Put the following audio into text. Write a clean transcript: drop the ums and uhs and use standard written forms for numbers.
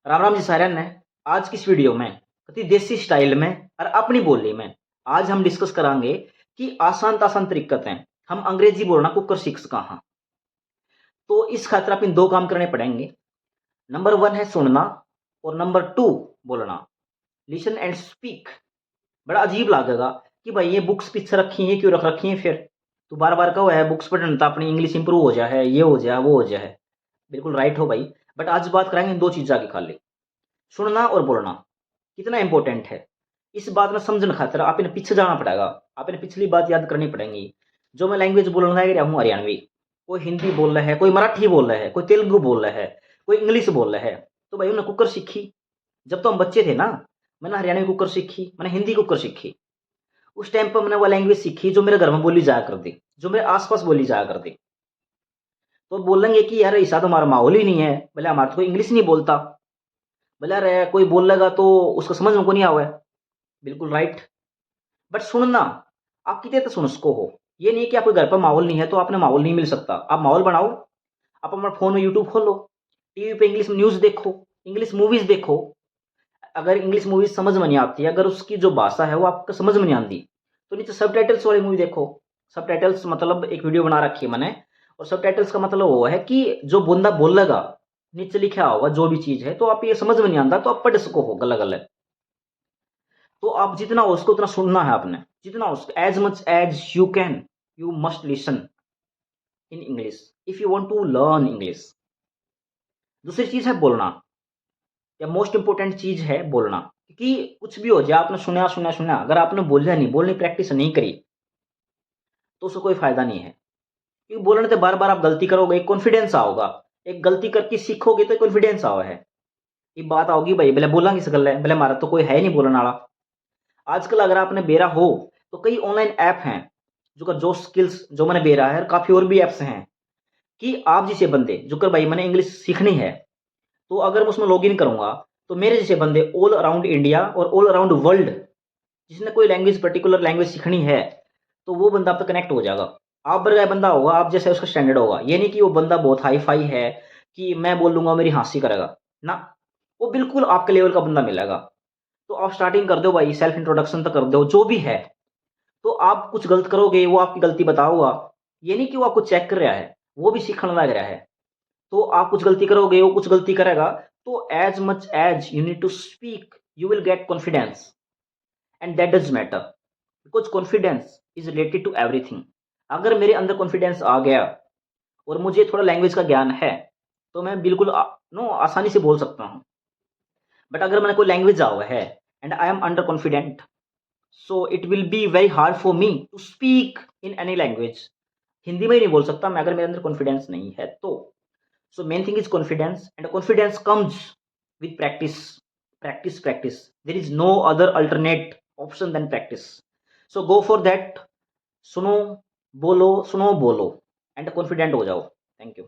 राम राम जी साਰਿਆਂ ने। आज की इस वीडियो में अति देसी स्टाइल में और अपनी बोली में आज हम डिस्कस करांगे कि आसान तासान तरीकत हैं हम अंग्रेजी बोलना कुकर सीख सका हाँ। तो इस खातिर आप इन दो काम करने पड़ेंगे। नंबर 1 है सुनना और नंबर 2 बोलना। Listen and speak. बड़ा अजीब लगेगा कि भाई ये बुक्स पीछे रखी हैं, क्यों रख रखी हैं, फिर तो बार बार कहो है बुक्स पढ़ने तो अपनी इंग्लिश इंप्रूव हो जाए, है ये हो जाए वो हो जाए। बिल्कुल राइट हो भाई। बट आज बात कराएंगे इन दो चीज़ों की खाली, सुनना और बोलना कितना इंपॉर्टेंट है। इस बात में समझने खातिर आप इन्हें पीछे जाना पड़ेगा, आप इन्हें पिछली बात याद करनी पड़ेगी। जो मैं लैंग्वेज बोलना रहा हूँ हरियाणवी, कोई हिंदी बोल रहा है, कोई मराठी बोल रहा है, कोई तेलुगु बोल रहा है, कोई इंग्लिश बोल रहा है, तो भाई उन्हें कुकर सीखी। जब तो हम बच्चे थे ना, मैंने हरियाणवी कुकर सीखी, मैंने हिंदी कुकर सीखी। उस टाइम पर मैंने वो लैंग्वेज सीखी जो मेरे घर में बोली जाया करती, जो मेरे आसपास बोली जाया करती। तो बोलेंगे कि यार ऐसा तो हमारा माहौल ही नहीं है, बोले हमारा तो कोई इंग्लिश नहीं बोलता, बोले यार कोई बोल लेगा तो उसको समझ में को नहीं आवे। बिल्कुल राइट। बट सुनना, आप कितने तक सुन उसको हो। ये नहीं कि आपके घर पर माहौल नहीं है तो आपने माहौल नहीं मिल सकता, आप माहौल बनाओ। आप अपना फ़ोन में यूट्यूब खोलो, टीवी पे इंग्लिश में न्यूज़ देखो, इंग्लिश मूवीज़ देखो। अगर इंग्लिश मूवीज़ समझ में नहीं आती, अगर उसकी जो भाषा है वो आपको समझ में नहीं आती, तो नीचे सबटाइटल्स वाली मूवी देखो। सबटाइटल्स मतलब एक वीडियो बना रखी है मैंने, और सबटाइटल्स का मतलब वो है कि जो बंदा बोलेगा, नीचे लिखा होगा जो भी चीज़ है, तो आप ये समझ में नहीं आता तो आप पढ़ सको हो गला-गला। तो आप जितना हो सके उतना सुनना है आपने, जितना हो सके as much as you can, you must listen in English if you want to learn English. दूसरी चीज़ है बोलना, या मोस्ट इंपोर्टेंट चीज़ है बोलना। क्योंकि कुछ भी हो जाए, आपने सुना, सुना, सुना, अगर आपने बोला नहीं, बोलने की प्रैक्टिस नहीं करी, तो उसका कोई फ़ायदा नहीं है। क्योंकि बोलने से बार-बार आप गलती करोगे, एक कॉन्फिडेंस आओगा। एक गलती करके सीखोगे तो कॉन्फिडेंस आओ है। ये बात आओगी भाई, भले बोला किस गल्ला है, भले हमारा तो कोई है नहीं बोलने वाला। आजकल अगर आपने बेरा हो, तो कई ऑनलाइन ऐप हैं, जो स्किल्स जो मैंने बेरा है, काफ़ी और भी ऐप्स हैं कि आप जैसे बंदे जो कर भाई मैंने इंग्लिश सीखनी है, तो अगर मैं उसमें लॉगिन करूँगा, तो मेरे जैसे बंदे ऑल अराउंड इंडिया और ऑल अराउंड वर्ल्ड, जिसने कोई लैंग्वेज पर्टिकुलर लैंग्वेज सीखनी है, तो वो बंदा आप तक कनेक्ट हो जाएगा। आप बन गए बंदा होगा, आप जैसे उसका स्टैंडर्ड होगा। ये नहीं कि वो बंदा बहुत हाई-फाई है कि मैं बोल दूँगा मेरी हँसी करेगा, ना, वो बिल्कुल आपके लेवल का बंदा मिलेगा। तो आप स्टार्टिंग कर दो भाई, सेल्फ इंट्रोडक्शन तो कर दो, जो भी है। तो आप कुछ गलत करोगे, वो आपकी गलती बताओगा। ये नहीं कि वो आपको चेक कर रहा है, वो भी सीखने लग रहा है। तो आप कुछ गलती करोगे, वो कुछ गलती करेगा, तो as much as you need to speak, you will get confidence and that does matter, because confidence is related to everything. अगर मेरे अंदर कॉन्फिडेंस आ गया और मुझे थोड़ा लैंग्वेज का ज्ञान है, तो मैं बिल्कुल आसानी से बोल सकता हूँ। बट अगर मैंने कोई लैंग्वेज आ हुआ है and I am under confident, so it will be very hard for me to speak in any language. Hindi में ही नहीं बोल सकता मैं अगर मेरे अंदर कॉन्फिडेंस नहीं है तो। So main thing is confidence, and confidence comes with practice. Practice, practice, there is no other alternate option than practice. So go for that. सुनो, बोलो, सुनो, बोलो, एंड कॉन्फिडेंट हो जाओ। Thank you.